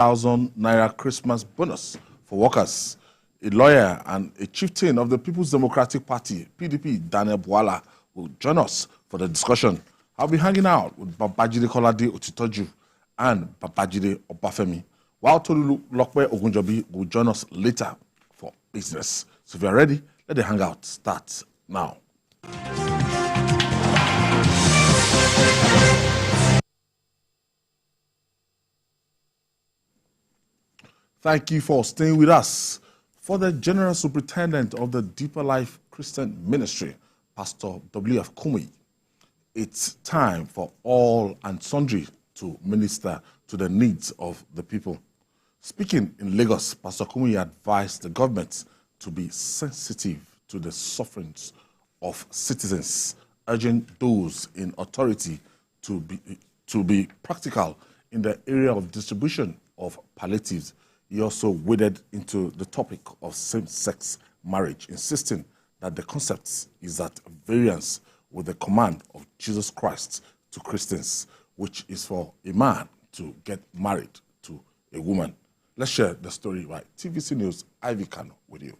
1,000 Naira Christmas bonus for workers. A lawyer and a chieftain of the People's Democratic Party, PDP, Daniel Bwala, will join us for the discussion. I'll be hanging out with Babajide Kolade Otitoju and Babajide Obafemi, while Tolu Lokwe Ogunjobi will join us later for business. So if you're ready, let the hangout start now. Thank you for staying with us. For the General Superintendent of the Deeper Life Christian Ministry, Pastor W.F. Kumuyi, it's time for all and sundry to minister to the needs of the people. Speaking in Lagos, Pastor Kumuyi advised the government to be sensitive to the sufferings of citizens, urging those in authority to be practical in the area of distribution of palliatives. He also waded into the topic of same-sex marriage, insisting that the concept is at variance with the command of Jesus Christ to Christians, which is for a man to get married to a woman. Let's share the story by TVC News, Ivy Kano, with you.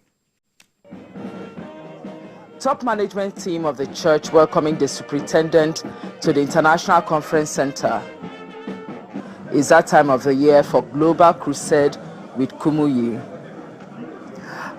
Top management team of the church welcoming the superintendent to the International Conference Center. It's that time of the year for Global Crusade with Kumuyi.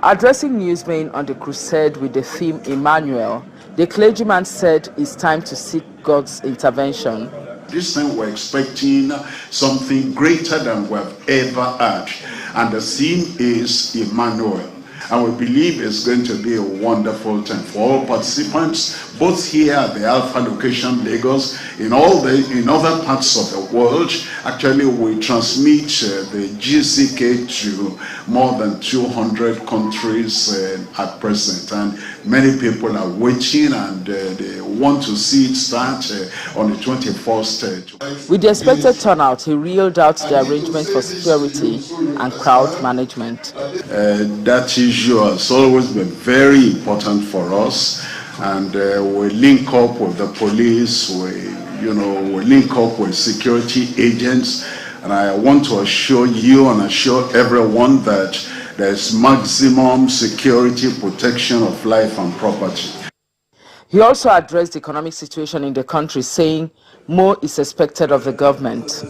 Addressing newsmen on the crusade with the theme Emmanuel, the clergyman said it's time to seek God's intervention. This time we're expecting something greater than we've ever had. And the theme is Emmanuel. And we believe it's going to be a wonderful time for all participants, both here at the Alpha location, Lagos, in other parts of the world. Actually, we transmit the GCK to more than 200 countries at present. And many people are waiting and they want to see it start on the 21st. With the expected turnout, he reeled out the arrangement for security and crowd management. That issue has always been very important for us, and we link up with the police, we link up with security agents, and I want to assure you and assure everyone that there's maximum security protection of life and property. He also addressed the economic situation in the country, saying more is expected of the government.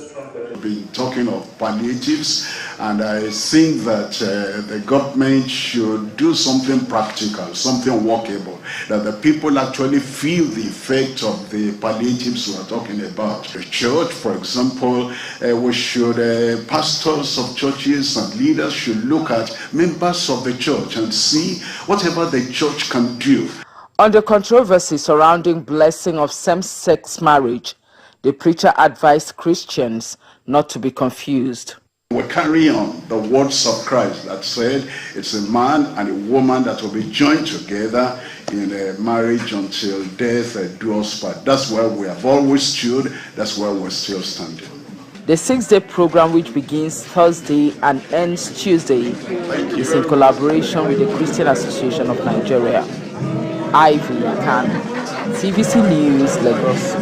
Been talking of palliatives, and I think that the government should do something practical, something workable, that the people actually feel the effect of the palliatives we are talking about. The church, for example, pastors of churches and leaders should look at members of the church and see whatever the church can do. On the controversy surrounding blessing of same-sex marriage, the preacher advised Christians not to be confused. We carry on the words of Christ that said it's a man and a woman that will be joined together in a marriage until death do us part. That's where we have always stood. That's where we're still standing. The 6-day program, which begins Thursday and ends Tuesday, is in collaboration with the Christian Association of Nigeria. Ivy Kano, TVC News, Lagos.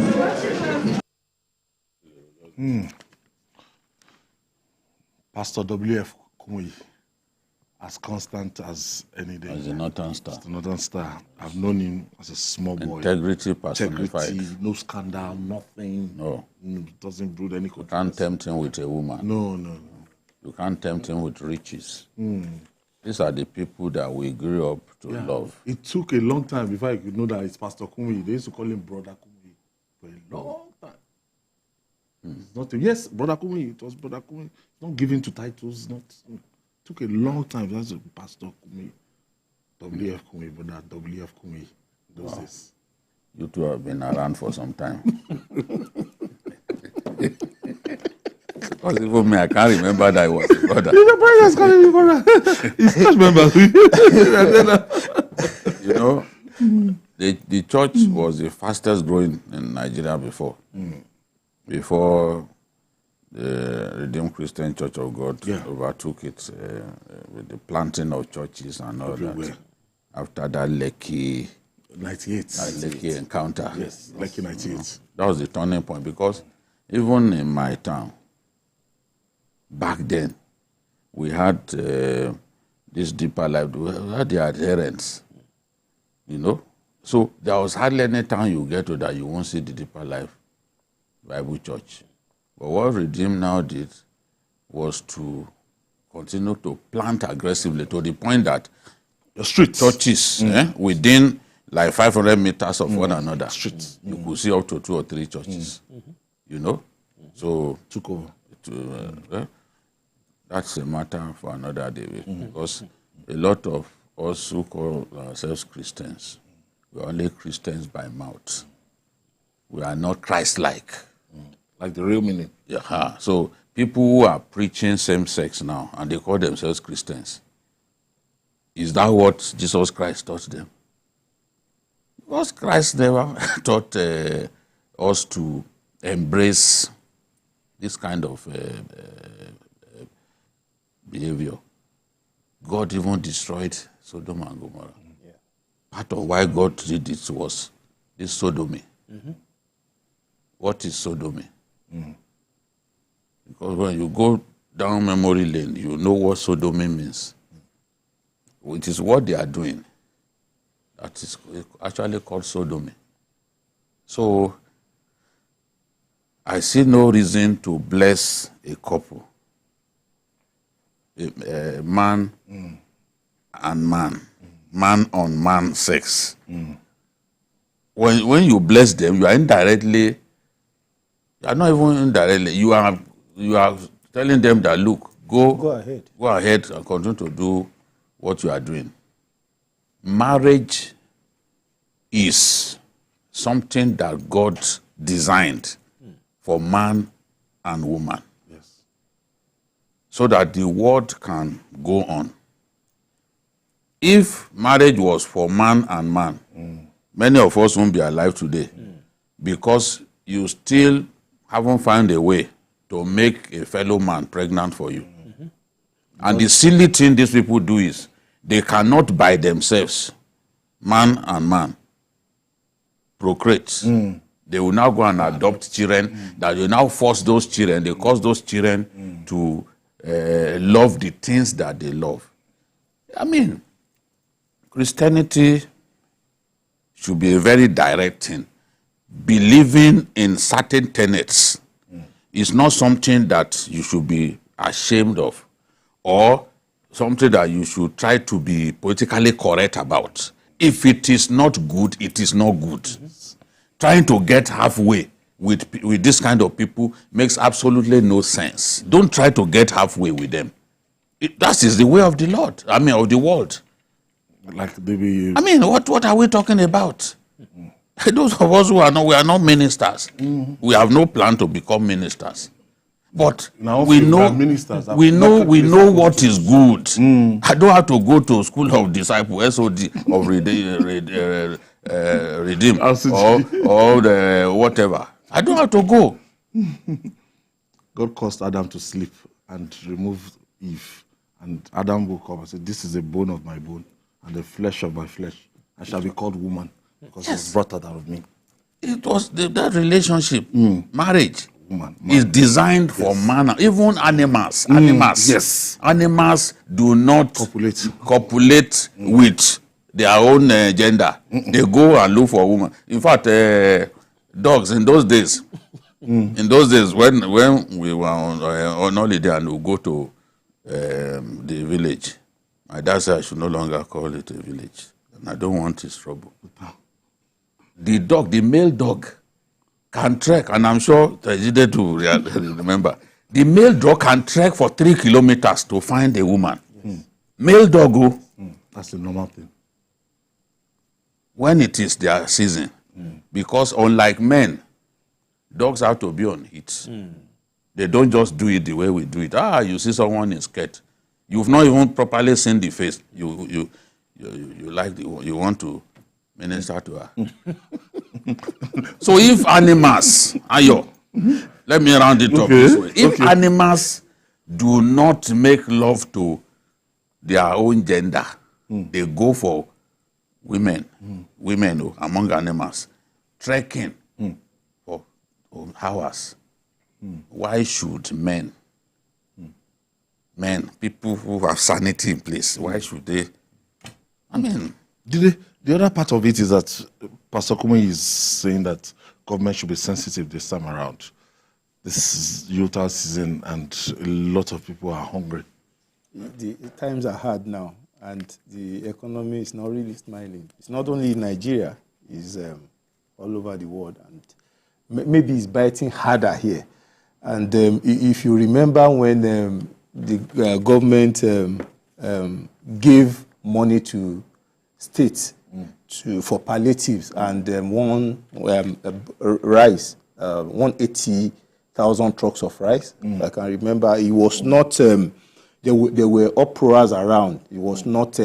Pastor W.F. Kumuyi, as constant as any day. As a Northern Star. As the Northern Star. I've known him as a small boy. Integrity personified. No scandal, nothing. No. Doesn't brood any controversy. You can't tempt him with a woman. No. You can't tempt him with riches. These are the people that we grew up to love. It took a long time before I could know that it's Pastor Kumuyi. They used to call him Brother Kumuyi for a long time. It's not yes, Brother Kumuyi. It was Brother Kumuyi. Not given to titles. It took a long time. That's Pastor Kumuyi. W.F. Kumuyi, Brother W.F. Kumuyi. Those days. You two have been around for some time. Because even me, I can't remember that I was a brother. Your brother is calling me brother. He's church member. You know, the church was the fastest growing in Nigeria before. Before the Redeemed Christian Church of God overtook it with the planting of churches and all that. After that Lekki 98 encounter. Yes, Lekki 98. That was the turning point, because even in my town, back then, we had this deeper life, we had the adherents, you know. So there was hardly any time you get to that you won't see the deeper life Bible Church. But what Redeem now did was to continue to plant aggressively to the point that the streets, churches within like 500 meters of one another, streets, you could see up to 2 or 3 churches, you know. So took over. That's a matter for another day, because a lot of us who call ourselves Christians, we are only Christians by mouth. We are not Christ-like. Like the real meaning. Yeah. So people who are preaching same-sex now, and they call themselves Christians, is that what Jesus Christ taught them? Because Christ never taught us to embrace this kind of behavior. God even destroyed Sodom and Gomorrah. Part of why God did it was this sodomy. What is sodomy? Because when you go down memory lane, you know what sodomy means. Which is what they are doing. That is actually called sodomy. So I see no reason to bless a couple, a man and man, man on man sex. When you bless them, you are indirectly, you are not even indirectly, you are telling them that, look, go ahead and continue to do what you are doing. Marriage is something that God designed for man and woman. Yes. So that the world can go on. If marriage was for man and man, many of us won't be alive today because you still haven't found a way to make a fellow man pregnant for you. And the silly thing these people do is they cannot by themselves, man and man, procreate. They will now go and adopt children that will now force those children, they cause those children to love the things that they love. I mean, Christianity should be a very direct thing. Believing in certain tenets is not something that you should be ashamed of or something that you should try to be politically correct about. If it is not good, it is not good. Trying to get halfway with this kind of people makes absolutely no sense. Don't try to get halfway with them. That is the way of the Lord, of the world. Like maybe. I mean, what are we talking about? Those of us we are not ministers. We have no plan to become ministers. But Now we know what is good. I don't have to go to School of Disciples, SOD of Redeem or the whatever. I don't have to go. God caused Adam to sleep and remove Eve. And Adam woke up and said, this is a bone of my bone and the flesh of my flesh. I shall be called woman because it was brought out of me. It was that relationship, marriage. Man. Is designed for man, even animals. Animals do not copulate with their own gender. They go and look for a woman. In fact, dogs in those days, when we were on holiday and we go to the village, my dad said I should no longer call it a village, and I don't want his trouble. The male dog, can trek, and I'm sure it's easy to remember. The male dog can trek for 3 kilometers to find a woman. Male dog, that's the normal thing. When it is their season, because unlike men, dogs have to be on heat. They don't just do it the way we do it. You see someone in skirt, you've not even properly seen the face. You want to minister to her. So if animals, let me round it up this way. If animals do not make love to their own gender, they go for women among animals, trekking for hours. Why should men men, people who have sanity in place, why should they? I mean, the other part of it is that Pastor Kumi is saying that government should be sensitive this time around. This is Utah season, and a lot of people are hungry. The times are hard now, and the economy is not really smiling. It's not only in Nigeria, it's all over the world, and maybe it's biting harder here. And if you remember when the government gave money to states for palliatives and one rice, 180,000 trucks of rice. I can remember it was not, there were uproars around. It was not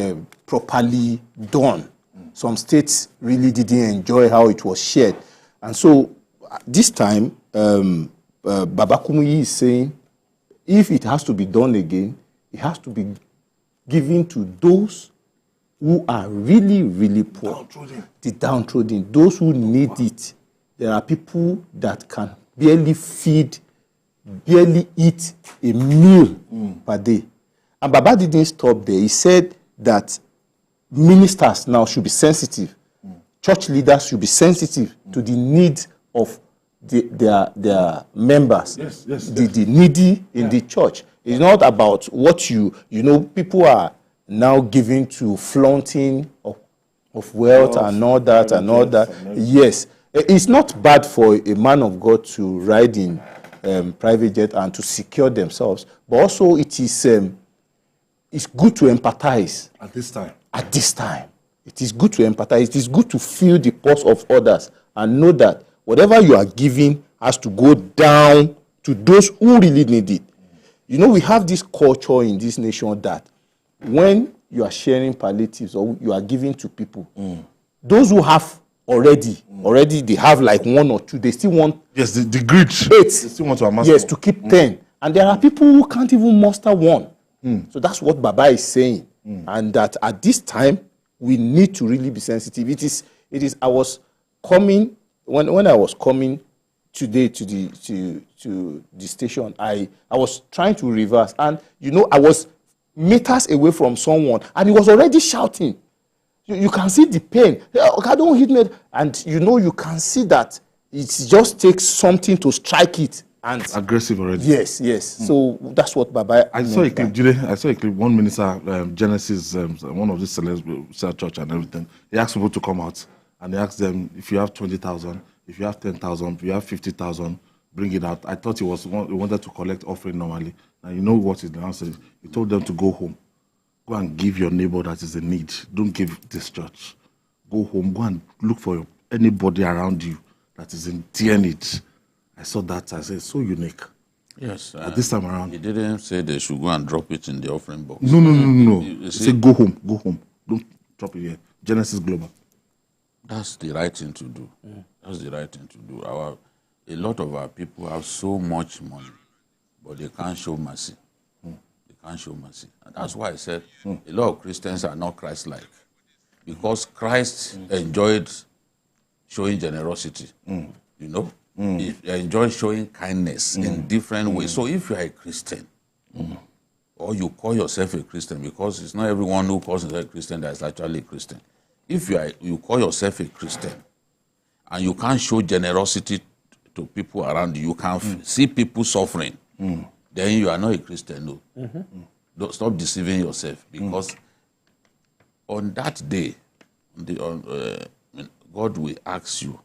properly done. Some states really didn't enjoy how it was shared. And so this time, Baba Kumuyi is saying, if it has to be done again, it has to be given to those who are really, really poor, the downtrodden, those who need it. There are people that can barely eat a meal per day. And Baba didn't stop there. He said that ministers now should be sensitive. Church leaders should be sensitive to the needs of their members, the needy in the church. It's not about what people are now giving to flaunting of wealth and all that. Yes, it's not bad for a man of God to ride in private jet and to secure themselves, but also it's good to empathize. At this time. It is good to empathize. It is good to feel the pulse of others and know that whatever you are giving has to go down to those who really need it. We have this culture in this nation that when you are sharing palliatives or you are giving to people, those who have already they have like one or two, they still want the greed. 8. They still want to amass. Yes, to keep 10. And there are people who can't even muster 1. So that's what Baba is saying. And that at this time, we need to really be sensitive. It is. I was coming when I was coming today to the station. I was trying to reverse, and I was meters away from someone, and he was already shouting. You can see the pain. I don't hit me, and you can see that it just takes something to strike it. And aggressive already. Yes. So that's what Baba. I saw a clip, Jide. I saw a clip. One minister, Genesis, one of the celebs, church and everything. He asked people to come out, and he asked them, if you have 20,000, if you have 10,000, if you have 50,000, bring it out. I thought he wanted to collect offering normally. And you know what he answered? He told them to go home, go and give your neighbor that is in need. Don't give this church. Go home, go and look for anybody around you that is in dear need. I saw that. I said, so unique. Yes. But this time around, he didn't say they should go and drop it in the offering box. No. He said, go home. Don't drop it here. Genesis Global. That's the right thing to do. That's the right thing to do. A lot of our people have so much money, but they can't show mercy. They can't show mercy. And that's why I said a lot of Christians are not Christ-like. Because Christ enjoyed showing generosity, He enjoyed showing kindness in different ways. So if you are a Christian, or you call yourself a Christian, because it's not everyone who calls himself a Christian that is actually a Christian. If you call yourself a Christian, and you can't show generosity to people around you, you can see people suffering, then you are not a Christian. No. Don't stop deceiving yourself, because on that day, God will ask you,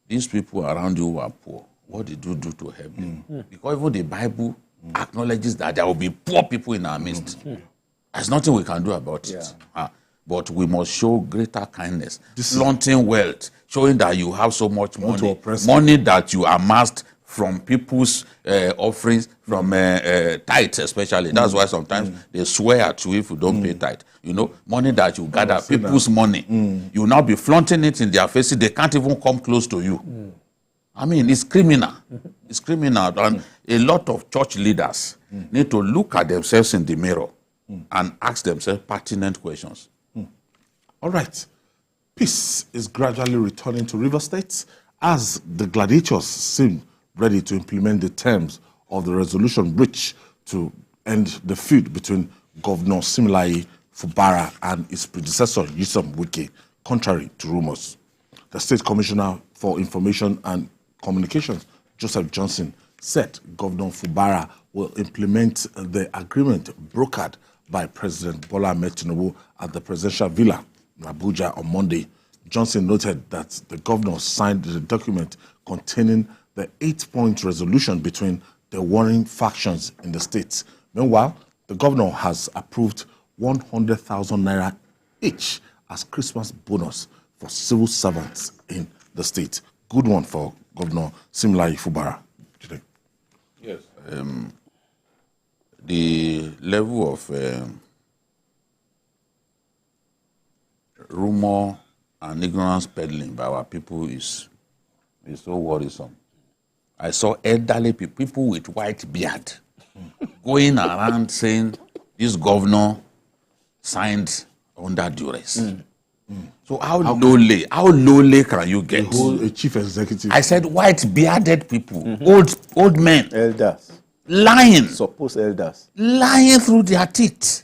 these people around you who are poor, what did you do to help them? Because even the Bible acknowledges that there will be poor people in our midst. There's nothing we can do about it. But we must show greater kindness, flaunting wealth, showing that you have so much money that you amassed from people's offerings, from tithes especially. That's why sometimes they swear at you if you don't pay tithe. Money that you gather, people's money. You will now be flaunting it in their faces. They can't even come close to you. I mean, it's criminal. It's criminal. And a lot of church leaders need to look at themselves in the mirror and ask themselves pertinent questions. All right. Peace is gradually returning to River State as the gladiators seem ready to implement the terms of the resolution reached to end the feud between Governor Siminalayi Fubara and his predecessor, Nyesom Wike, contrary to rumors. The State Commissioner for Information and Communications, Joseph Johnson, said Governor Fubara will implement the agreement brokered by President Bwala Tinubu at the presidential villa in Abuja on Monday. Johnson noted that the governor signed the document containing the 8-point resolution between the warring factions in the state. Meanwhile, the governor has approved 100,000 naira each as Christmas bonus for civil servants in the state. Good one for Governor Siminalayi Fubara today. Yes. The level of rumor and ignorance peddling by our people is so worrisome. I saw elderly people with white beard going around saying this governor signed under duress. So how lowly can you get? A chief executive. I said white bearded people, old men, Elders. lying, Supposed elders. lying through their teeth.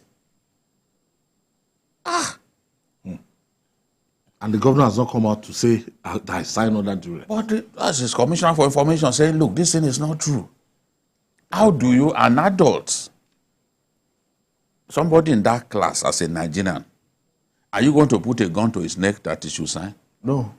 And the governor has not come out to say that I signed under duress. But as his commissioner for information saying, look, this thing is not true. How do you, an adult, somebody in that class as a Nigerian, are you going to put a gun to his neck that he should sign? No.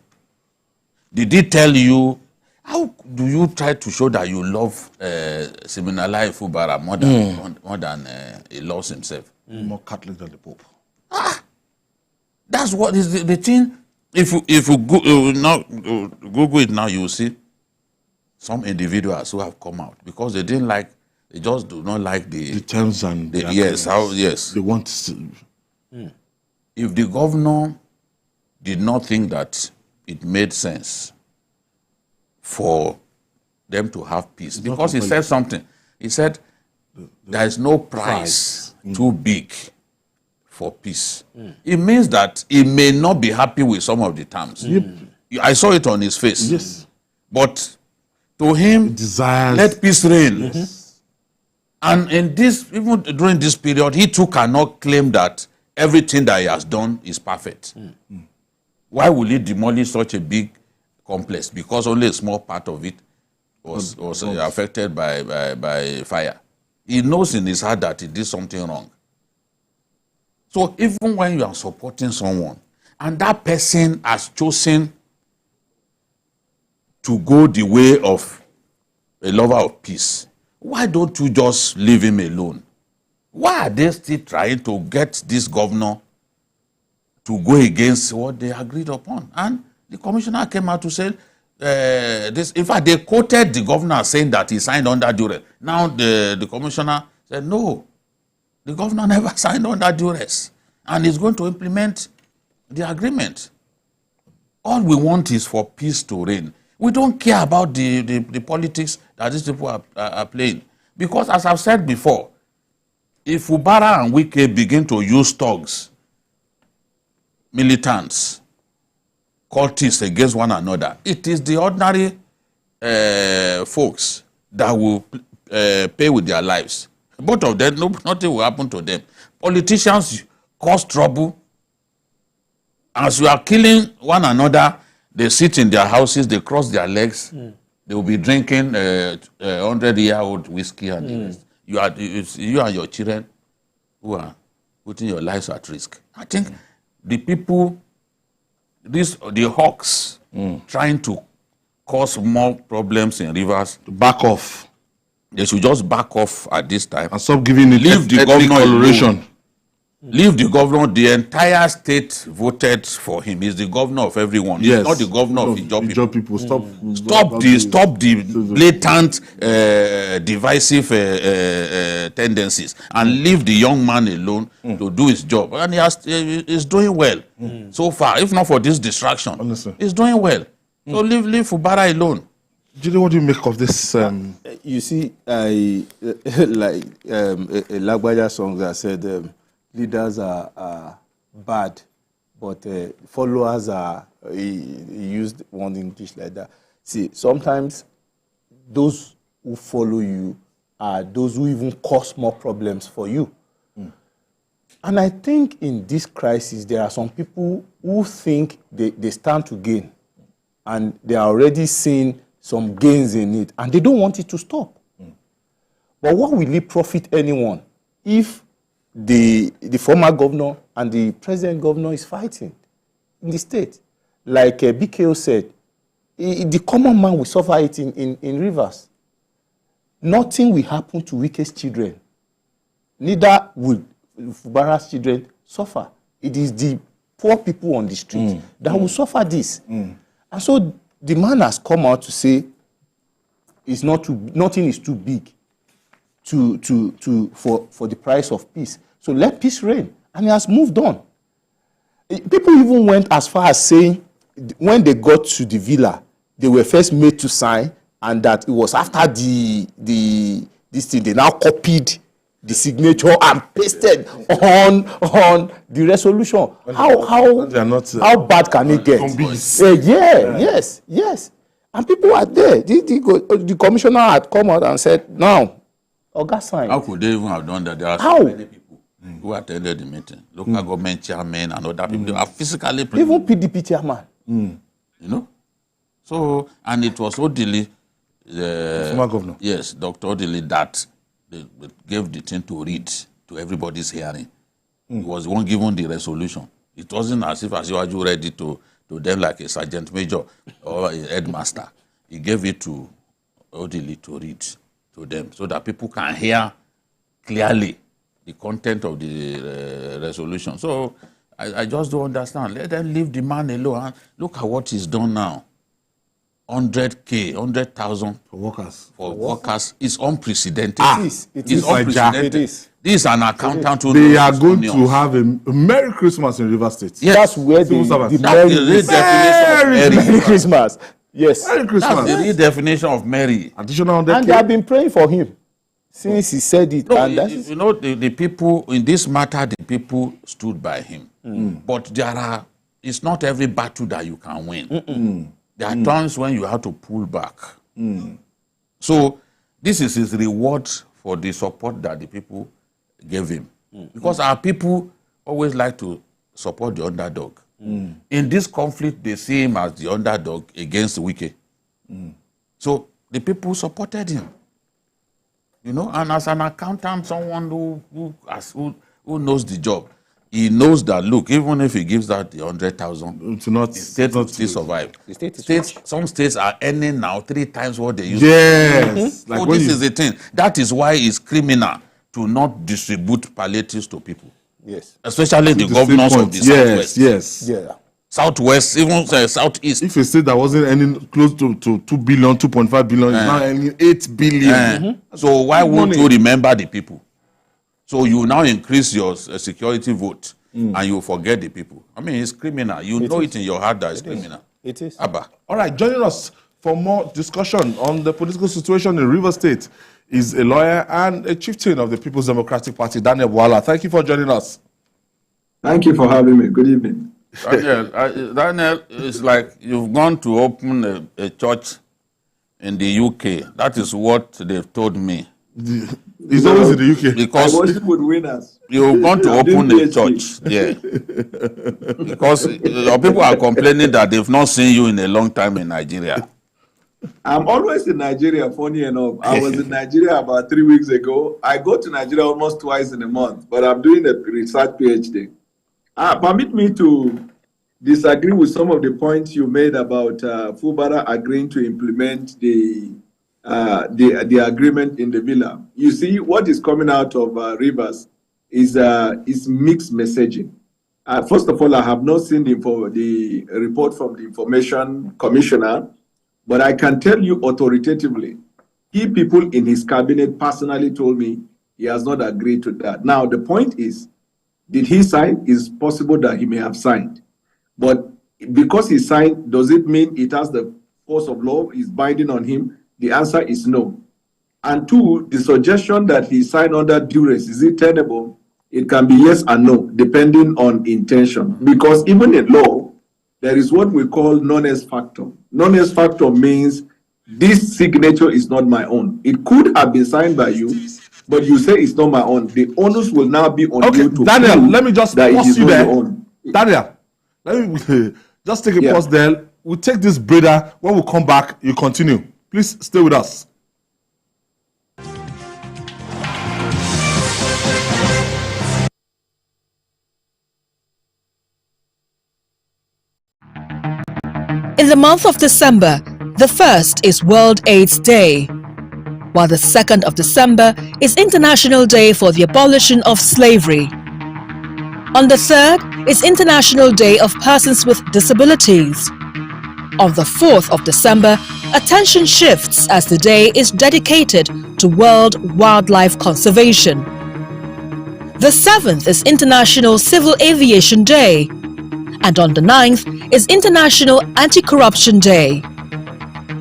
Did he tell you, how do you try to show that you love Siminalayi Fubara more than he loves himself? More Catholic than the Pope. That's what is the thing. If you go, now Google it now, you will see some individuals who have come out because they didn't like, they just do not like the terms and the yes. They want to. If the governor did not think that it made sense for them to have peace, because he said something. He said there is no price too big for peace. It means that he may not be happy with some of the terms. I saw it on his face. Yes. But to him, desires. let peace reign. And in this, even during this period, he too cannot claim that everything that he has done is perfect. Why will he demolish such a big complex? Because only a small part of it was affected by fire. He knows in his heart that he did something wrong. So even when you are supporting someone and that person has chosen to go the way of a lover of peace, why don't you just leave him alone? Why are they still trying to get this governor to go against what they agreed upon? And the commissioner came out to say this. In fact, they quoted the governor saying that he signed under duress. Now the commissioner said, no, the governor never signed under duress. And he's going to implement the agreement. All we want is for peace to reign. We don't care about the politics that these people are playing. Because as I've said before, if Fubara and Wike begin to use thugs, militants, cultists against one another, it is the ordinary folks that will pay with their lives. Both of them, nothing will happen to them. Politicians cause trouble. As you are killing one another, they sit in their houses, they cross their legs, they will be drinking 100-year-old whiskey and the rest. You and your children who are putting your lives at risk. I think the people, the hawks, trying to cause more problems in rivers, To back off. they should just back off at this time. And stop giving it Leave the ethnic governor coloration. alone. Leave the governor. The entire state voted for him. He's the governor of everyone. Yes. He's not the governor of Ijaw people. Stop Stop the blatant divisive tendencies and leave the young man alone to do his job. And he's doing well so far. If not for this distraction, Honestly. he's doing well. So leave Fubara alone. Judy, what do you make of this? You see, I like a Lagbaja song that said leaders are bad, but followers are, he used one English like that. See, sometimes those who follow you are those who even cause more problems for you. And I think in this crisis, there are some people who think they stand to gain, and they are already seeing some gains in it, and they don't want it to stop. But what will it profit anyone if the former governor and the present governor is fighting in the state? Like BKO said, the common man will suffer it in Rivers. Nothing will happen to Wike's children. Neither will Fubara's children suffer. It is the poor people on the street that will suffer this. And so the man has come out to say nothing is too big for the price of peace. So let peace reign. And he has moved on. People even went as far as saying when they got to the villa, they were first made to sign, and that it was after this thing, they now copied the signature and pasted on the resolution. How bad can it get? Yes. And people are there. The commissioner had come out and said, now, Oga sign. How could they even have done that? There are so many people who attended the meeting. Local government chairmen and other people. They are physically present. Even PDP chairman. You know? So, and it was Odili, former governor. Yes, Dr. Odili, that they gave the thing to read to everybody's hearing. He was the one given the resolution. It wasn't as if Asiwaju read it to them like a sergeant major or a headmaster. He gave it to Odili to read to them so that people can hear clearly the content of the resolution. So I just don't understand. Let them leave the man alone. Look at what he's done now. 100K, 100,000 for workers is unprecedented. It is unprecedented. This is an accountant who they are going to have a Merry Christmas in River State. Yes. That's where the Merry Christmas. Yes. Merry Christmas. That's the real definition of Merry. Additional 100K. And they have been praying for him since he said it. No, and you know, the people in this matter, the people stood by him. But it's not every battle that you can win. There are times when you have to pull back. So this is his reward for the support that the people gave him. Because our people always like to support the underdog. In this conflict, they see him as the underdog against Wike. So the people supported him. You know, and as an accountant, someone who knows the job, he knows that, look, even if he gives out the 100,000, the state will still survive. Some states are earning now 3 times what they used to. Yes. So this is the thing. That is why it's criminal to not distribute palliatives to people. Yes. Especially the governors of the Southwest. Yes. Yeah. Southwest, even Southeast. If a state that wasn't earning close to 2 billion, 2.5 billion, is now earning 8 billion. So why won't you remember the people? So you now increase your security vote and you forget the people. I mean, it's criminal. You know it in your heart that it's criminal. It is. Abba. All right, joining us for more discussion on the political situation in River State is a lawyer and a chieftain of the People's Democratic Party, Daniel Bwala. Thank you for joining us. Thank you for having me. Good evening. Daniel, it's like you've gone to open a church in the UK. That is what they've told me. He's always in the UK. Because I worship with winners. You're going to open a church. Yeah. Because your people are complaining that they've not seen you in a long time in Nigeria. I'm always in Nigeria, funny enough. I was in Nigeria about 3 weeks ago. I go to Nigeria almost twice in a month, but I'm doing a research PhD. Permit me to disagree with some of the points you made about Fubara agreeing to implement the agreement in the villa. You see, what is coming out of Rivers is mixed messaging. First of all, I have not seen the report from the Information Commissioner, but I can tell you authoritatively, key people in his cabinet personally told me he has not agreed to that. Now, the point is, did he sign? It's possible that he may have signed. But because he signed, does it mean it has the force of law, is binding on him? The answer is no. And 2, the suggestion that he signed under duress, is it tenable? It can be yes and no, depending on intention. Because even in law, there is what we call non-est factor. Non-est factor means this signature is not my own. It could have been signed by you, but you say it's not my own. The onus will now be on you to Daniel, prove let me just that it pause is you not there. your own. Daniel, let me just take a pause there. We'll take this breather. When we come back, you continue. Please stay with us. In the month of December, the 1st is World AIDS Day, while the 2nd of December is International Day for the Abolition of Slavery. On the 3rd is International Day of Persons with Disabilities. On the 4th of December, attention shifts as the day is dedicated to World Wildlife Conservation. The 7th is International Civil Aviation Day, and on the 9th is International Anti-Corruption Day.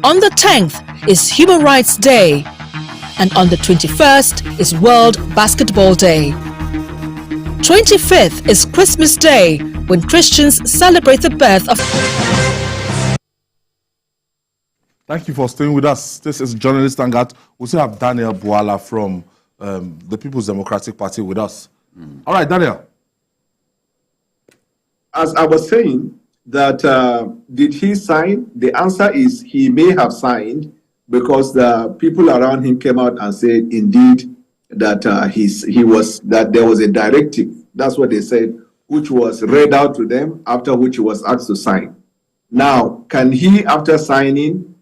On the 10th is Human Rights Day, and on the 21st is World Basketball Day. 25th is Christmas Day, when Christians celebrate the birth of... Thank you for staying with us. This is Journalist Hangout. We still have Daniel Bwala from the People's Democratic Party with us. All right, Daniel. As I was saying, that did he sign? The answer is he may have signed, because the people around him came out and said indeed that that there was a directive. That's what they said, which was read out to them, after which he was asked to sign. Now, can he, after signing,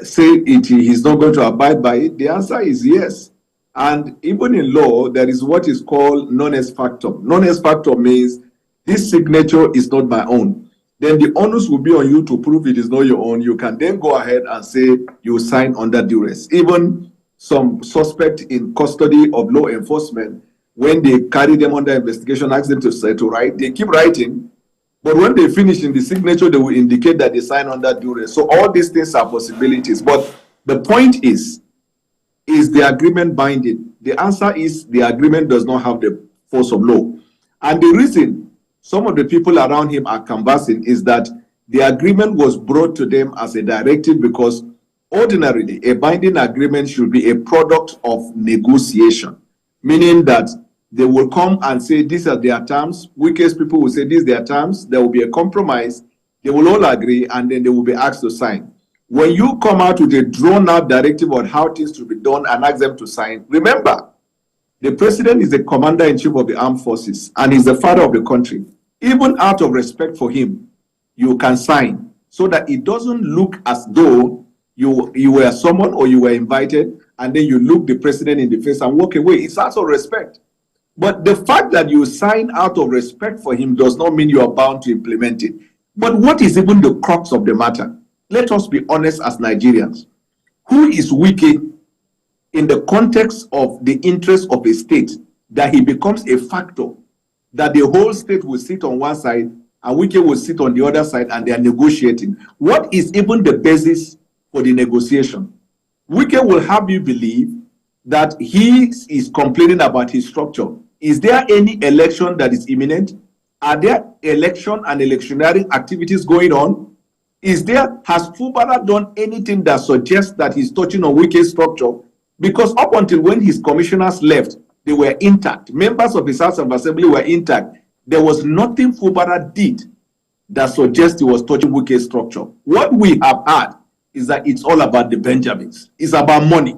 say he's not going to abide by it? The answer is yes. And even in law, there is what is called non est factum. Non est factum means this signature is not my own. Then the onus will be on you to prove it is not your own. You can then go ahead and say you sign under duress. Even some suspect in custody of law enforcement, when they carry them under investigation, ask them to write, they keep writing. But when they finish in the signature, they will indicate that they sign under duress. So all these things are possibilities. But the point is the agreement binding? The answer is the agreement does not have the force of law. And the reason some of the people around him are canvassing is that the agreement was brought to them as a directive, because ordinarily a binding agreement should be a product of negotiation, meaning that they will come and say these are their terms. Weakest people will say these are their terms. There will be a compromise. They will all agree, and then they will be asked to sign. When you come out with a drawn-out directive on how things should be done and ask them to sign, remember, the president is the commander-in-chief of the armed forces, and he's the father of the country. Even out of respect for him, you can sign, so that it doesn't look as though you were someone or you were invited, and then you look the president in the face and walk away. It's out of respect. But the fact that you sign out of respect for him does not mean you are bound to implement it. But what is even the crux of the matter? Let us be honest as Nigerians. Who is wicked in the context of the interest of a state, that he becomes a factor, that the whole state will sit on one side and Wike will sit on the other side, and they are negotiating? What is even the basis for the negotiation? Wike will have you believe that he is complaining about his structure. Is there any election that is imminent? Are there election and electioneering activities going on? Has Fubara done anything that suggests that he's touching on Wike's structure? Because up until when his commissioners left, they were intact. Members of his House of Assembly were intact. There was nothing Fubara did that suggests he was touching Wike's structure. What we have had is that it's all about the Benjamins. It's about money.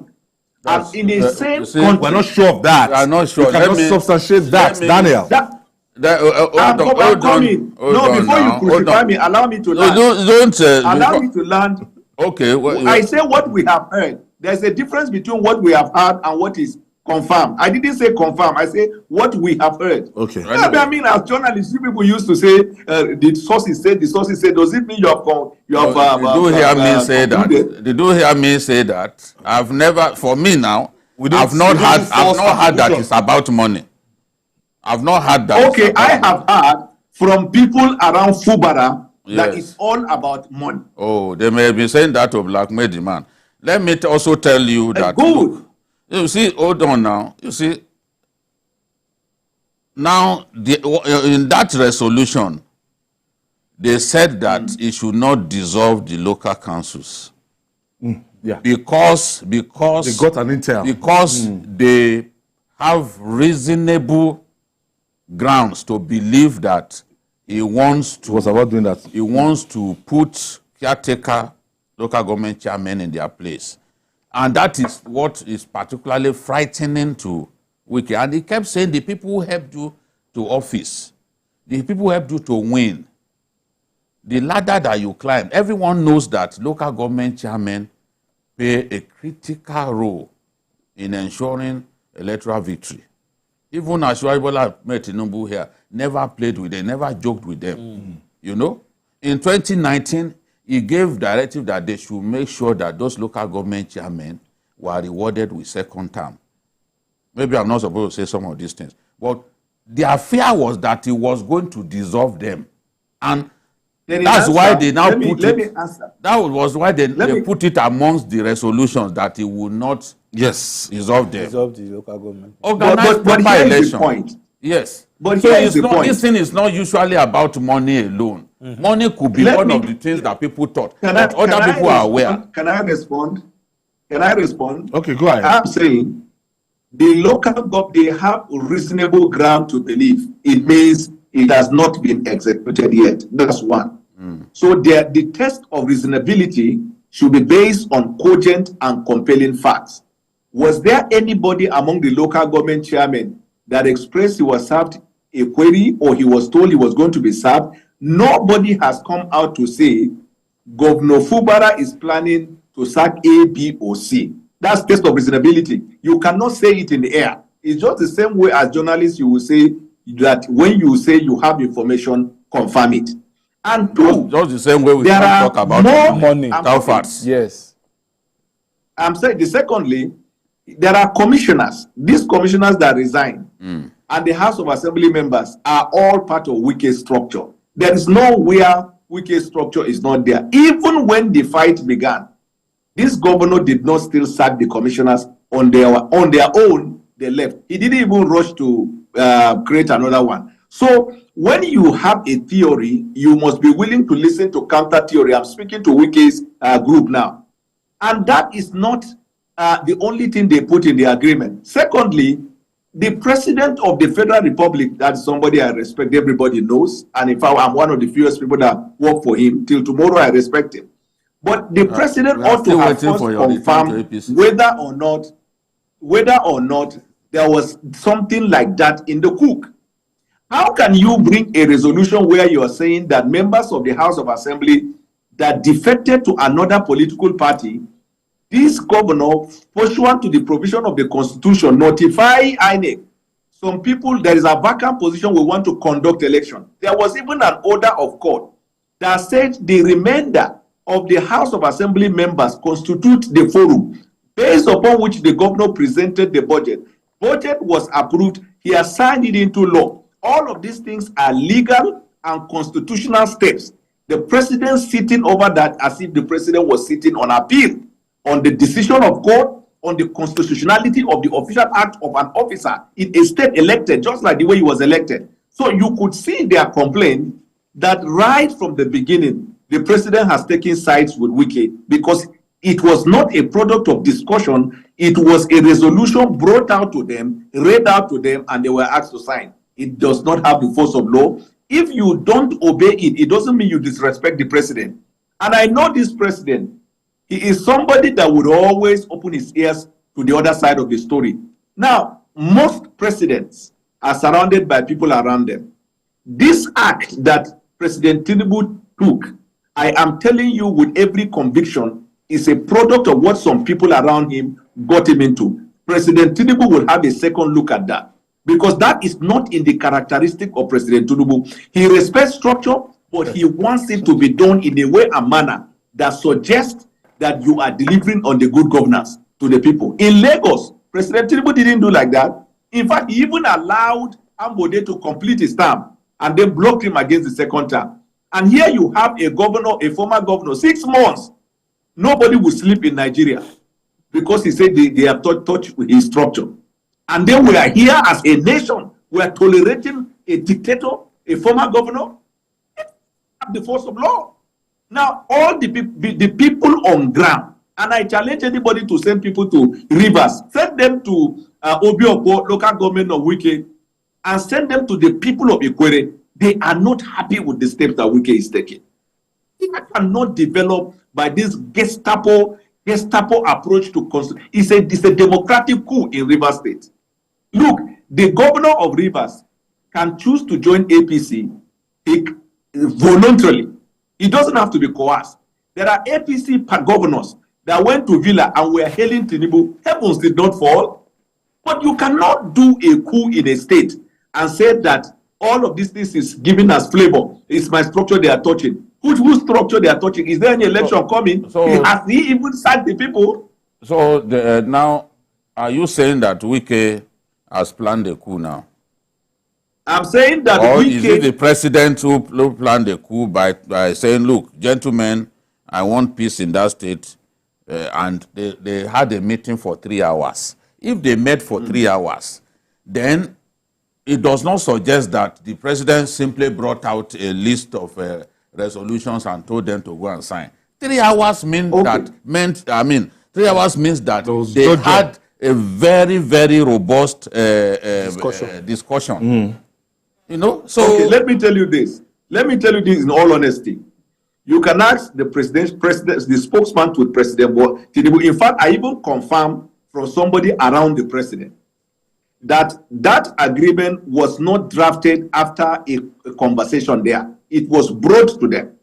And in the same context, we're not sure of that. We are not sure. You cannot substantiate that, Daniel. Before you crucify me, allow me to land. Allow me to land. Okay. I say what we have heard. There's a difference between what we have heard and what is confirmed. I didn't say confirm. I say what we have heard. Okay. I mean, as journalists, you people used to say the sources said. The sources said. Does it mean you have Did you hear me say that? Did you hear me say that? I've never. For me now, I've not heard that it's about money. I've not heard that. Okay, I have heard from people around Fubara that it's all about money. Oh, they may be saying that to blackmail the man. Let me also tell you that. Good. You see, hold on now. You see, now in that resolution, they said that it should not dissolve the local councils. Yeah. Because They got an intel. Because they have reasonable grounds to believe that he wants to. Was about doing that. He wants to put caretaker local government chairmen in their place. And that is what is particularly frightening to Wike. And he kept saying the people who helped you to office, the people who helped you to win, the ladder that you climb, everyone knows that local government chairmen play a critical role in ensuring electoral victory. Even Ashwari Tinubu here never played with them, never joked with them. You know, in 2019, he gave directive that they should make sure that those local government chairmen were rewarded with second term. Maybe I'm not supposed to say some of these things, but their fear was that he was going to dissolve them, and that's why they now put it. That was why they put it amongst the resolutions that he would not dissolve them. Dissolve the local government. Organize but proper here's election. the point. Yes. But so here's the point. This thing is not usually about money alone. Money could be one of the things that people thought. That other people are aware. Can I respond? Can I respond? Okay, go ahead. I'm saying the local government, they have reasonable ground to believe. It means it has not been executed yet. That's one. So the test of reasonability should be based on cogent and compelling facts. Was there anybody among the local government chairmen that expressed he was served a query or he was told he was going to be served? Nobody has come out to say Governor Fubara is planning to sack A, B, or C. That's test of reasonability. You cannot say it in the air. It's just the same way as journalists, you will say that when you say you have information, confirm it. And two, just the same way we there can are talk about more money. facts. Yes. I'm saying, secondly, there are commissioners. These commissioners that resign and the House of Assembly members are all part of Wike's structure. There is nowhere Wike's structure is not there. Even when the fight began, this governor did not still sack the commissioners on their own. They left. He didn't even rush to create another one. So when you have a theory, you must be willing to listen to counter theory. I'm speaking to Wike's group now. And that is not the only thing they put in the agreement. Secondly, the president of the Federal Republic, that's somebody I respect, everybody knows. And in fact, I'm one of the fewest people that work for him. Till tomorrow, I respect him. But the president ought to have first confirmed whether or not there was something like that in the cook. How can you bring a resolution where you are saying that members of the House of Assembly that defected to another political party, this governor, pursuant to the provision of the Constitution, notify INEC, some people, there is a vacant position, we want to conduct election. There was even an order of court that said the remainder of the House of Assembly members constitute the forum, based upon which the governor presented the budget. Budget was approved, he has signed it into law. All of these things are legal and constitutional steps. The president sitting over that as if the president was sitting on appeal on the decision of court, on the constitutionality of the official act of an officer in a state elected, just like the way he was elected. So you could see their complaint that right from the beginning, the president has taken sides with Wike because it was not a product of discussion. It was a resolution brought out to them, read out to them, and they were asked to sign. It does not have the force of law. If you don't obey it, it doesn't mean you disrespect the president. And I know this president, he is somebody that would always open his ears to the other side of the story. Now, most presidents are surrounded by people around them. This act that President Tinubu took, I am telling you with every conviction, is a product of what some people around him got him into. President Tinubu will have a second look at that, because that is not in the characteristic of President Tinubu. He respects structure, but he wants it to be done in a way and manner that suggests that you are delivering on the good governance to the people. In Lagos, President Tinubu didn't do like that. In fact, he even allowed Ambode to complete his term and then blocked him against the second term. And here you have a governor, a former governor, 6 months. Nobody will sleep in Nigeria because he said they have touched his structure. And then we are here as a nation. We are tolerating a dictator, a former governor. The force of law. Now, all the people on ground, And I challenge anybody to send people to Rivers. Send them to Obioko, local government of Wike, and send them to the people of Ikwere. They are not happy with the steps that Wike is taking. It cannot develop by this Gestapo approach to it's a democratic coup in Rivers State. Look, the governor of Rivers can choose to join APC voluntarily. It doesn't have to be coerced. There are APC governors that went to Villa and were hailing Tinubu. Heavens did not fall. But you cannot do a coup in a state and say that all of these things is giving us flavor. It's my structure they are touching. Whose structure they are touching? Is there any election coming? Has he even sacked the people? So now, are you saying that Wike has planned a coup now? I'm saying that or Wike... is it the president who planned a coup by saying, look, gentlemen, I want peace in that state, and they had a meeting for 3 hours. If they met for 3 hours, then it does not suggest that the president simply brought out a list of resolutions and told them to go and sign. 3 hours means that 3 hours means that they had a very, very robust discussion. You know, so let me tell you this. Let me tell you this in all honesty. You can ask the the spokesman to President Tinubu. In fact, I even confirmed from somebody around the president that agreement was not drafted after a conversation there. It was brought to them.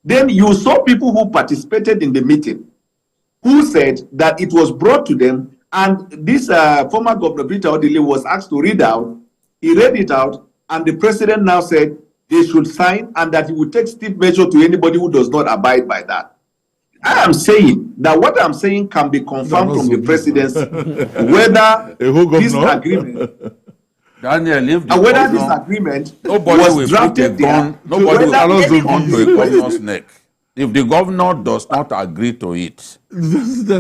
Then you saw people who participated in the meeting who said that it was brought to them, and this former governor Peter Odili was asked to read out. He read it out, and the president now said they should sign and that he would take stiff measure to anybody who does not abide by that. I am saying that what I'm saying can be confirmed from the presidency whether this agreement Daniel, whether this agreement was drafted there. Nobody will put a gun to a governor's neck. If the governor does not agree to it,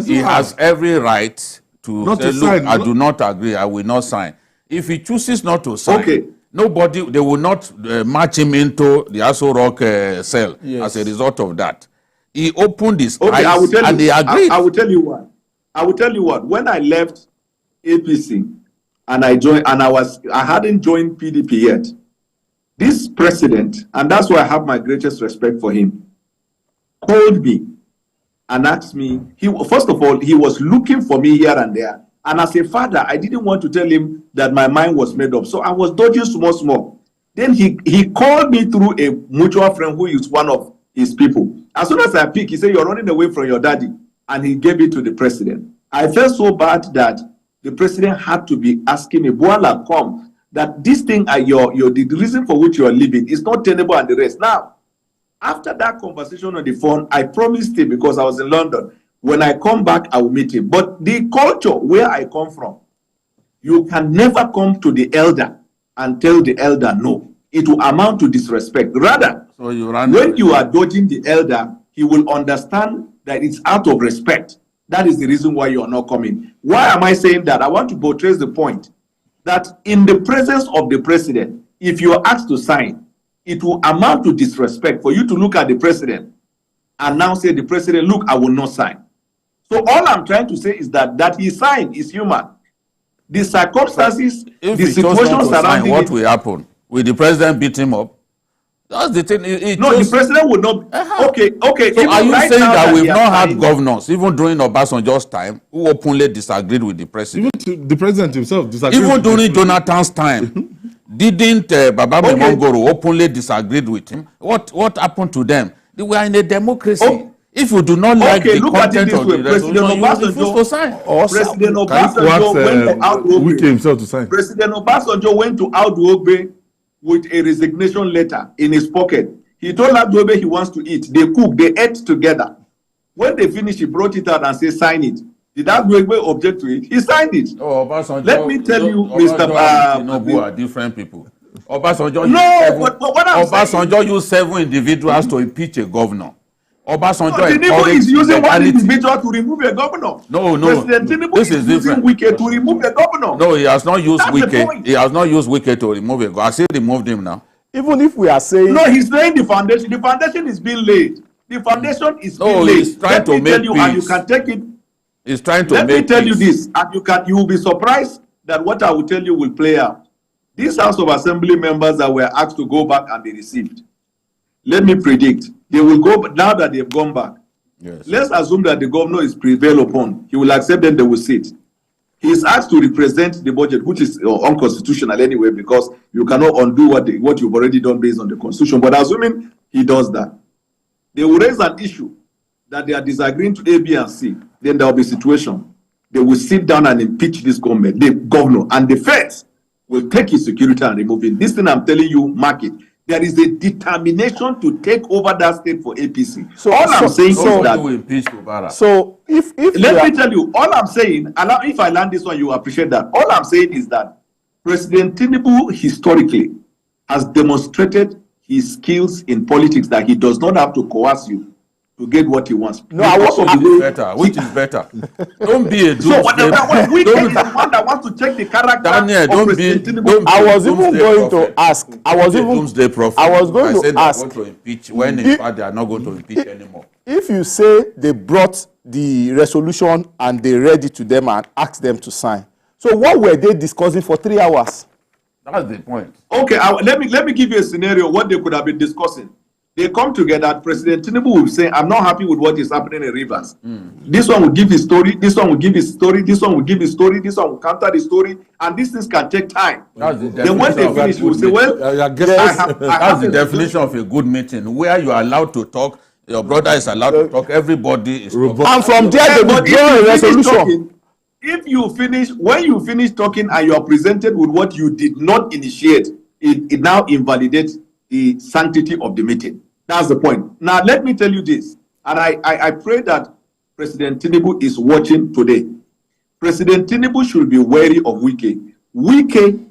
he has every right to say, look, I do not agree, I will not sign. If he chooses not to sign, they will not march him into the Aso Rock cell as a result of that. He opened his eyes and he agreed. I will tell you what. When I left APC and I joined, and I hadn't joined PDP yet, this president, and that's why I have my greatest respect for him, called me and asked me. First of all, he was looking for me here and there. And as a father, I didn't want to tell him that my mind was made up. So I was dodging small. Then he called me through a mutual friend who is one of his people. As soon as I picked, he said, you're running away from your daddy. And he gave it to the president. I felt so bad that the president had to be asking me, Bwala, come, that this thing, the reason for which you are leaving is not tenable and the rest. Now, after that conversation on the phone, I promised him, because I was in London, when I come back, I will meet him. But the culture where I come from, you can never come to the elder and tell the elder no. It will amount to disrespect. Rather, when you are dodging the elder, he will understand that it's out of respect. That is the reason why you are not coming. Why am I saying that? I want to buttress the point that in the presence of the president, if you are asked to sign, it will amount to disrespect for you to look at the president and now say, the president, look, I will not sign. So all I'm trying to say is that he signed is human. The circumstances, if the situation surrounding what will happen? Will the president beat him up? That's the thing. The president would not. Okay. So are you saying that we've not had governors, even during Obasanjo's time, who openly disagreed with the president? Even the president himself disagreed. Even during Jonathan's time, didn't Baba Mongoro openly disagreed with him? What happened to them? They were in a democracy. If you do not like the content of the resolution, you refuse to sign. President Obasanjo went to Audu himself to sign. President Obasanjo went to Audu with a resignation letter in his pocket. He told Audu he wants to eat. They cooked. They ate together. When they finished, he brought it out and said, sign it. Did Audu object to it? He signed it. Let me tell you, Mr. Tinubu are different people. Obasanjo used 7 individuals to impeach a governor. Tinubu is using one individual to remove a governor. No. President Tinubu is using Wike to remove a governor. No, he has not used Wike. He has not used Wike to remove a governor. I say removed him now. Even if we are saying... No, he's laying the foundation. The foundation is being laid. The foundation is No, being laid. he's trying Let to me make tell you, and you peace. can take it. He's trying to Let make me tell you peace. this, and you will be surprised that what I will tell you will play out. These House of Assembly members that were asked to go back and be received, let me predict, they will go, now that they've gone back. Yes. Let's assume that the governor is prevailed upon. He will accept them, they will sit. He is asked to represent the budget, which is unconstitutional anyway, because you cannot undo what you've already done based on the constitution. But assuming he does that, they will raise an issue that they are disagreeing to A, B, and C. Then there will be a situation. They will sit down and impeach this government, the governor, and the feds will take his security and remove it. This thing I'm telling you, mark it. There is a determination to take over that state for APC. So- all I'm saying is that. will impeach Buhari. So if Let me tell you, all I'm saying, if I land this one, you appreciate that. All I'm saying is that President Tinubu historically has demonstrated his skills in politics, that he does not have to coerce you to get what he wants. No, I want Because of the way- Which is better? Don't be a So doomsday. when we is the one that wants to check the character Daniel, of don't President be- Tinubu. don't be- I was even Doomsday going prophet. to ask. I was even Doomsday prophet. I was going I to said ask they're going to impeach when in If- fact they are not going to impeach anymore. if you say they brought the resolution and they read it to them and asked them to sign. So what were they discussing for 3 hours? That's the point. Okay, let me give you a scenario what they could have been discussing. They come together, President Tinubu will say, I'm not happy with what is happening in Rivers. This one will give his story, this one will give his story, this one will give his story, this one will counter the story, and these things can take time. That's the Then when they definition of a finish, you will good say, meeting. well, I guess I have That's the a- definition of a good meeting, where you are allowed to talk, your brother is allowed to talk, everybody is talking. And from there they But withdraw a if you finish resolution. talking, when you finish talking and you are presented with what you did not initiate, it now invalidates the sanctity of the meeting. That's the point. Now, let me tell you this, and I pray that President Tinubu is watching today. President Tinubu should be wary of Wike. Wike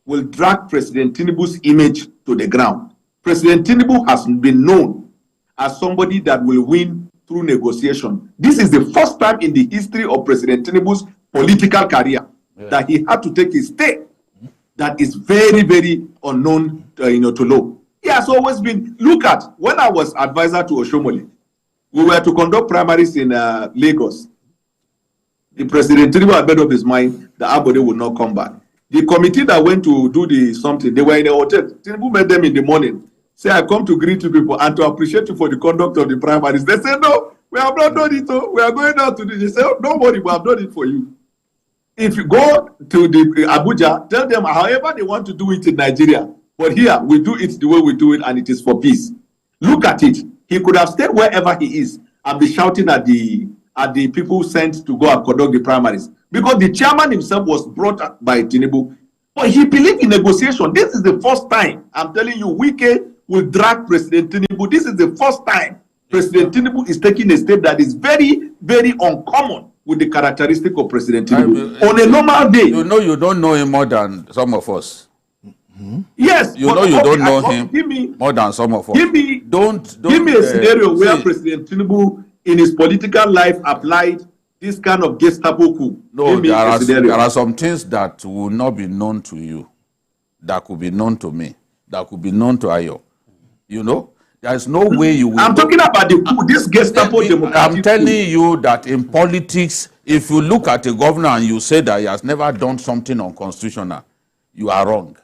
will drag President Tinubu's image to the ground. President Tinubu has been known as somebody that will win through negotiation. This is the first time in the history of President Tinubu's political career that he had to take a step that is very, very unknown to law. He has always been, look at, when I was advisor to Oshomole, we were to conduct primaries in Lagos. The President Tinubu had made up his mind that Abode would not come back. The committee that went to do something, they were in a hotel. Tinubu met them in the morning. Say, I come to greet you people and to appreciate you for the conduct of the primaries. They said, no, we have not done it. We are going out to do this. They said, don't worry, we have done it for you. If you go to the Abuja, tell them however they want to do it in Nigeria. But here, we do it the way we do it, and it is for peace. Look at it. He could have stayed wherever he is and be shouting at the people sent to go and conduct the primaries. Because the chairman himself was brought up by Tinubu. But he believed in negotiation. This is the first time, I'm telling you, Wike will drag President Tinubu. This is the first time President Tinubu is taking a step that is very, very uncommon with the characteristic of President Tinubu. On a normal day. You know you don't know him more than some of us. Yes. You know you don't know him more than some of us. Give me a scenario where President Tinubu in his political life applied this kind of Gestapo coup. No, there are some things that will not be known to you, that could be known to me, that could be known to Ayo. You know, there's no way you will. I'm talking about the coup, this Gestapo democratic I'm telling you that in politics, if you look at a governor and you say that he has never done something unconstitutional, you are wrong.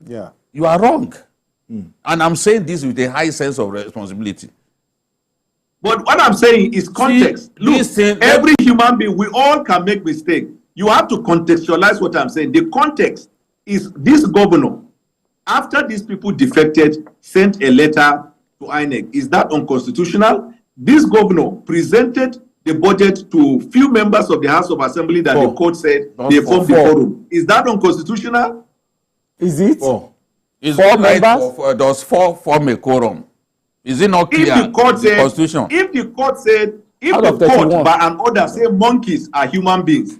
Yeah. You are wrong. And I'm saying this with a high sense of responsibility. But what I'm saying is context. Look, every human being, we all can make mistakes. You have to contextualize what I'm saying. The context is this governor, after these people defected, sent a letter to INEC. Is that unconstitutional? This governor presented the budget to few members of the House of Assembly that the court said they formed the forum. Is that unconstitutional? Is it? Is Four it right members? does four form a quorum? Is it not clear? If the court said, Constitution? if the court said, if Out of the court 31. by an order say monkeys are human beings,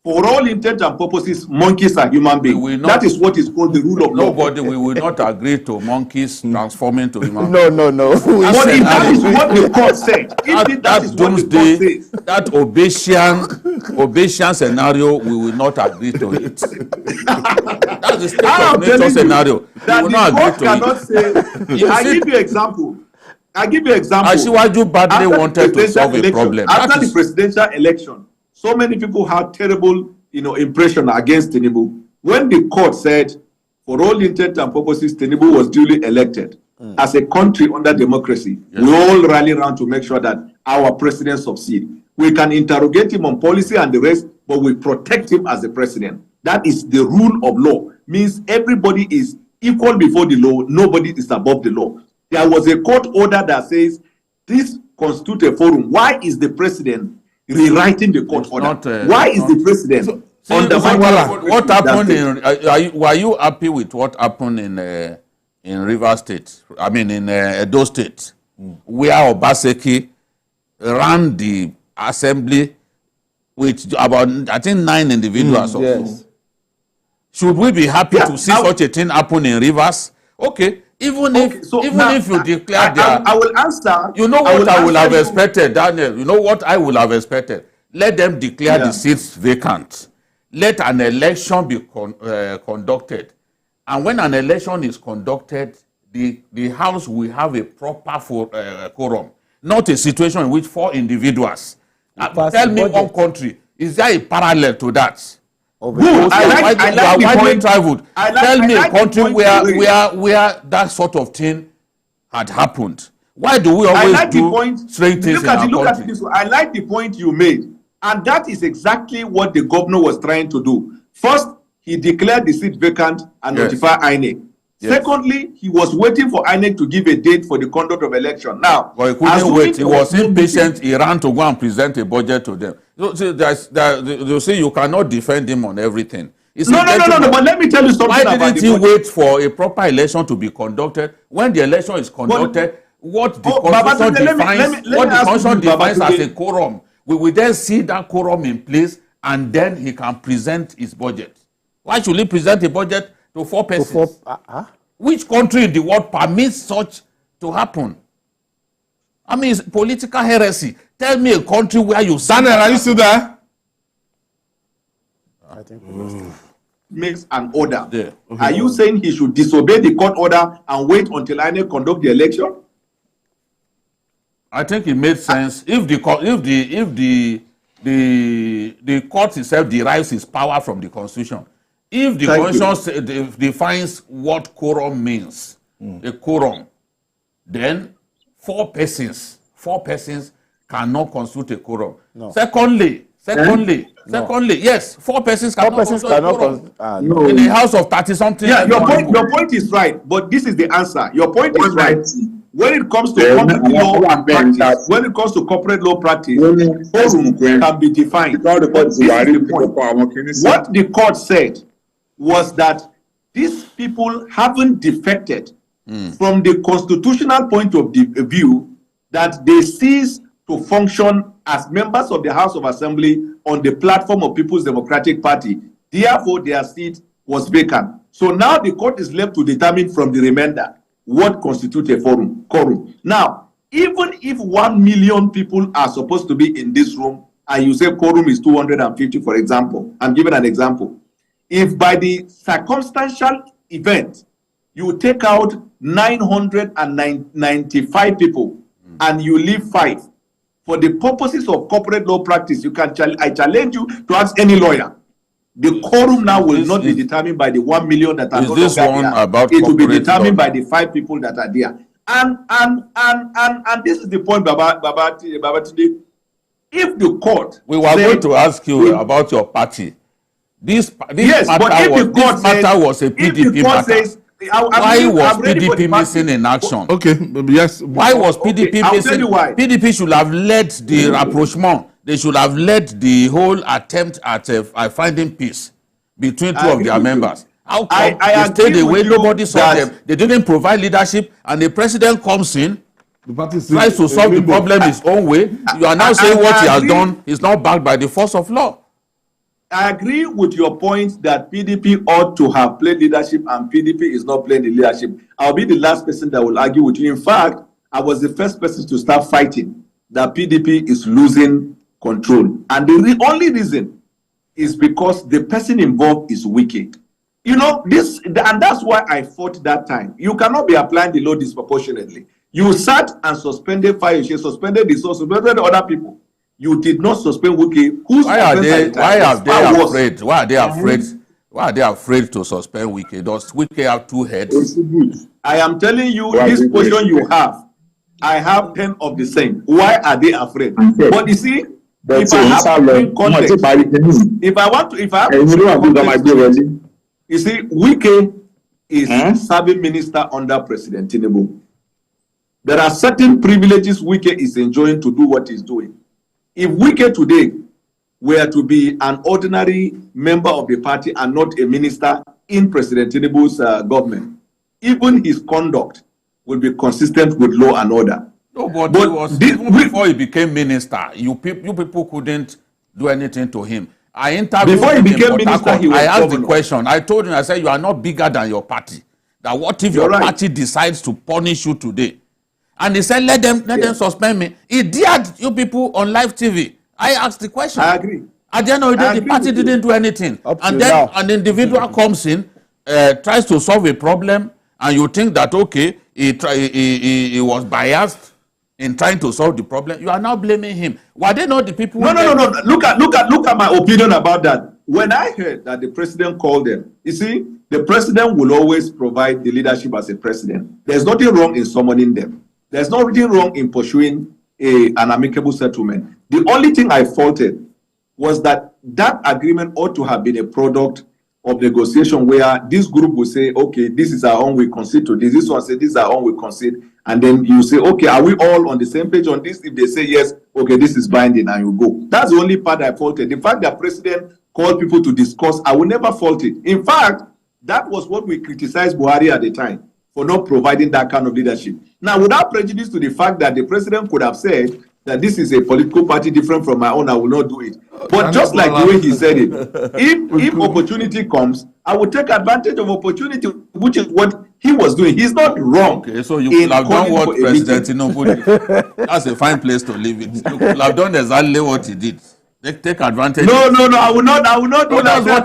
for all intent and purposes, monkeys are human beings. That is what is called the rule of law. Nobody, we will not agree to monkeys transforming to human No, no, no. But if that is what the court said, if that is what the court says, that Obesian scenario, we will not agree to it. That's the state I of am nature telling scenario. you that We will the not court agree to cannot it. say, I give you an example. I give you an example. Asiwaju badly wanted to solve a problem. After the presidential election, so many people had terrible, impression against Tinubu. When the court said, for all intent and purposes, Tinubu was duly elected. As a country under democracy, we all rally around to make sure that our president succeeds. We can interrogate him on policy and the rest, but we protect him as the president. That is the rule of law. Means everybody is equal before the law. Nobody is above the law. There was a court order that says this constitutes a forum. Why is the president rewriting the court order? Why is the president undermining? What happened were you happy with what happened in Rivers State? I mean in Edo State, where Obaseki ran the assembly with about, I think, 9 individuals or so. Should we be happy to see such a thing happen in Rivers? Okay, even if you declare I will answer. You know what I will have expected, Daniel? You know what I will have expected? Let them declare the seats vacant. Let an election be conducted. And when an election is conducted, the House will have a proper quorum. Not a situation in which 4 individuals. Tell me one country. Is there a parallel to that? Tell me a country where that sort of thing had happened. Why do we always do strange things in our country? I like the point you made. And that is exactly what the governor was trying to do. First, he declared the seat vacant and notified INEC. Yes. Secondly, he was waiting for INEC to give a date for the conduct of election. Now, but he couldn't wait. He was impatient. He ran to go and present a budget to them. You see, you cannot defend him on everything. No. But let me tell you something. Why didn't he wait for a proper election to be conducted? When the election is conducted, what the Constitution defines as a quorum, we will then see that quorum in place, and then he can present his budget. Why should he present a budget to 4 persons? Which country in the world permits such to happen? I mean, it's political heresy. Tell me a country where you... Daniel, are you still there? I think makes an order. Yeah. Okay. Are you saying he should disobey the court order and wait until INEC conduct the election? I think it made sense if the court itself derives its power from the Constitution. If the Constitution defines what quorum means, a quorum, then 4 persons cannot constitute a quorum. No. Secondly, yes, 4 persons cannot constitute a quorum. No. In the house of 30-something. Yeah, your point is right, but this is the answer. Your point is right. When it comes to corporate law practice, quorum can be defined. What the court said was that these people haven't defected from the constitutional point of view that they cease to function as members of the House of Assembly on the platform of People's Democratic Party. Therefore, their seat was vacant. So now the court is left to determine from the remainder what constitutes a quorum. Now, even if 1 million people are supposed to be in this room, and you say quorum is 250, for example, I'm giving an example. If by the circumstantial event, you take out 995 people and you leave 5, for the purposes of corporate law practice, I challenge you to ask any lawyer. The quorum now will not be determined by the 1 million that are not there. It will be determined by the 5 people that are there. And this is the point, Baba today. If the court... We were going to ask you about your party. This matter was a PDP matter. Why was PDP missing in action? Okay, yes. Why was PDP missing? PDP should have led the rapprochement. They should have led the whole attempt at finding peace between 2 of their members. How come they stayed away? Nobody saw them. They didn't provide leadership, and the president comes in, tries to solve the problem his own way. You are now saying what he has done is not backed by the force of law. I agree with your point that PDP ought to have played leadership and PDP is not playing the leadership. I'll be the last person that will argue with you. In fact, I was the first person to start fighting that PDP is losing control. And the only reason is because the person involved is wicked. You know, and that's why I fought that time. You cannot be applying the law disproportionately. You sat and suspended Fayose, suspended the source, suspended other people. You did not suspend Wike. Why are they afraid? Why are they afraid to suspend Wike? Does Wike have two heads? I am telling you, this question you have, I have 10 of the same. Why are they afraid? But you see, if I have to bring context, if I have to context, you see, Wike is serving minister under President Tinubu. There are certain privileges Wike is enjoying to do what he's doing. If Wike today were to be an ordinary member of the party and not a minister in President Tinubu's government, even his conduct will be consistent with law and order. No, but even before he became minister, you people couldn't do anything to him. I interviewed before he became minister, he was I asked governor. the question. I told him, I said, you are not bigger than your party. That what if your party decides to punish you today? And he said, let them suspend me. He dared you people on live TV. I asked the question. I agree. At the end of the day, the party didn't do anything. And then an individual comes in, tries to solve a problem, and you think that, okay, he was biased in trying to solve the problem. You are now blaming him. Were they not the people? No. Look at my opinion about that. When I heard that the president called them, you see, the president will always provide the leadership as a president. There's nothing wrong in summoning them. There's nothing wrong in pursuing an amicable settlement. The only thing I faulted was that agreement ought to have been a product of negotiation where this group will say, okay, this is our own, we concede to this. This one say, this is our own, we concede. And then you say, okay, are we all on the same page on this? If they say yes, okay, this is binding, and you go. That's the only part I faulted. The fact that president called people to discuss, I will never fault it. In fact, that was what we criticized Buhari at the time, for not providing that kind of leadership. Now, without prejudice to the fact that the president could have said that this is a political party different from my own, I will not do it. But just like the way he said it, if opportunity comes, I will take advantage of opportunity, which is what he was doing. He's not wrong. Okay, so you could have done what President Tinubu did. That's a fine place to leave it. You could have done exactly what he did. Take advantage. No, I will not do that. We have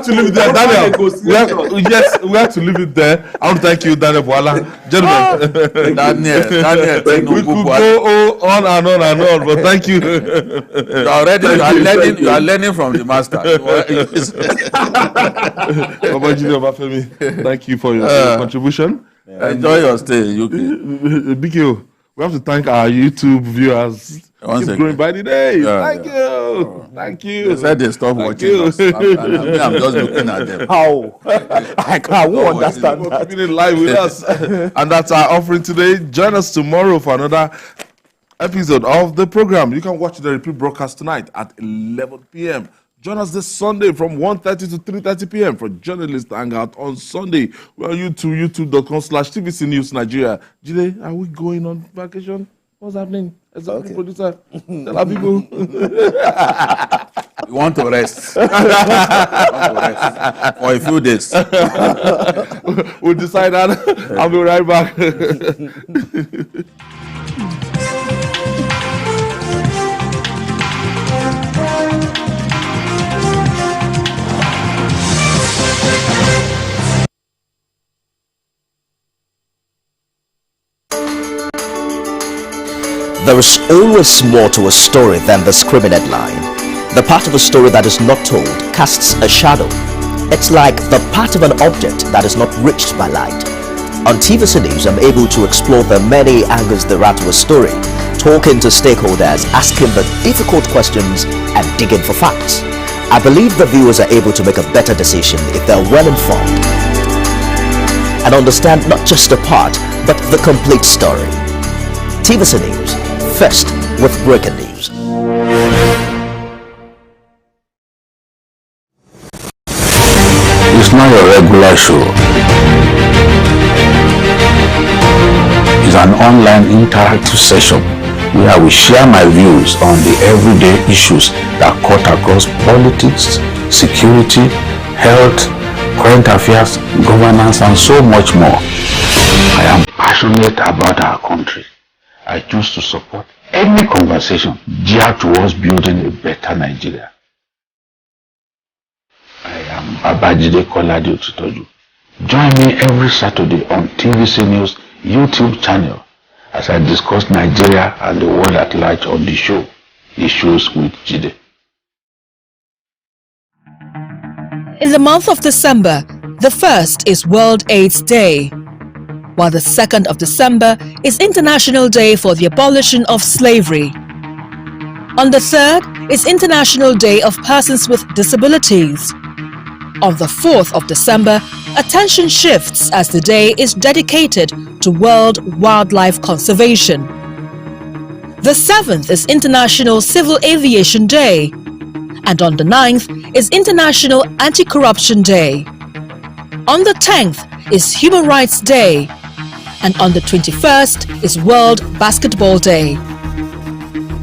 to leave it there, Daniel. We have to leave it there. I want to thank you, Daniel Bwala. Gentlemen. Daniel, we could go on and on, but thank you. You are learning from the master. Thank you for your contribution. Enjoy your stay in UK. BKO. We have to thank our YouTube viewers. Keep growing by the day. Thank you. They said they stopped watching us. I'm just looking at them. How? I can't understand that. Keeping it live with us. And that's our offering today. Join us tomorrow for another episode of the program. You can watch the repeat broadcast tonight at 11 p.m. Join us this Sunday from 1:30 to 3:30 p.m. for Journalist Hangout on Sunday. We're on YouTube, youtube.com/TVC News Nigeria. Jide, are we going on vacation? What's happening? Executive producer, tell our people. You want to rest. For a few days. We'll decide that. I'll be right back. There is always more to a story than the screaming headline. The part of a story that is not told casts a shadow. It's like the part of an object that is not reached by light. On TVC News, I'm able to explore the many angles there are to a story, talking to stakeholders, asking the difficult questions, and digging for facts. I believe the viewers are able to make a better decision if they're well informed and understand not just a part, but the complete story. TVC News, first with breaking news. It's not a regular show. It's an online interactive session where we share my views on the everyday issues that cut across politics, security, health, current affairs, governance, and so much more. I am passionate about our country. I choose to support any conversation geared towards building a better Nigeria. I am Babajide Kolade Otutoju, Join me every Saturday on TVC News YouTube channel as I discuss Nigeria and the world at large on the show, Issues with Jide. In the month of December, the 1st is World AIDS Day, while the 2nd of December is International Day for the Abolition of Slavery. On the 3rd is International Day of Persons with Disabilities. On the 4th of December, attention shifts as the day is dedicated to World Wildlife Conservation. The 7th is International Civil Aviation Day, and on the 9th is International Anti-Corruption Day. On the 10th is Human Rights Day, and on the 21st is World Basketball Day.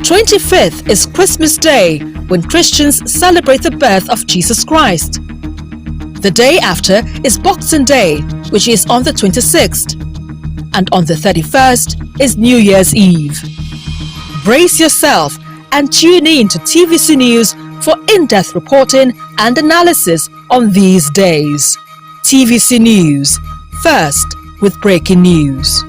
25th is Christmas Day, when Christians celebrate the birth of Jesus Christ. The day after is Boxing Day, which is on the 26th. And on the 31st is New Year's Eve. Brace yourself and tune in to TVC News for in-depth reporting and analysis on these days. TVC News, first with breaking news.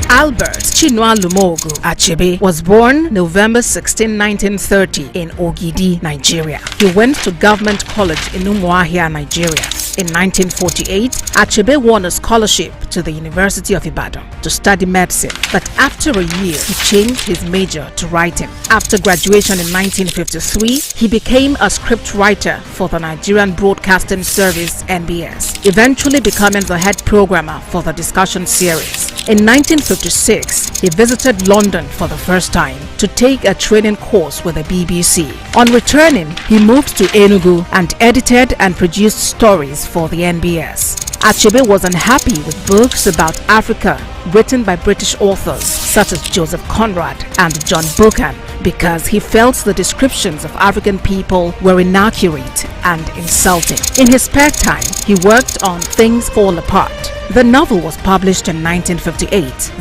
Albert Chinua Lumogu Achebe was born November 16, 1930 in Ogidi, Nigeria. He went to Government College in Umuahia, Nigeria. In 1948, Achebe won a scholarship to the University of Ibadan to study medicine, but after a year, he changed his major to writing. After graduation in 1953, he became a script writer for the Nigerian Broadcasting Service (NBS), eventually becoming the head programmer for the discussion series. In 1956, he visited London for the first time to take a training course with the BBC. On returning, he moved to Enugu and edited and produced stories for the NBS. Achebe was unhappy with books about Africa written by British authors such as Joseph Conrad and John Buchan because he felt the descriptions of African people were inaccurate and insulting. In his spare time, he worked on Things Fall Apart. The novel was published in 1958.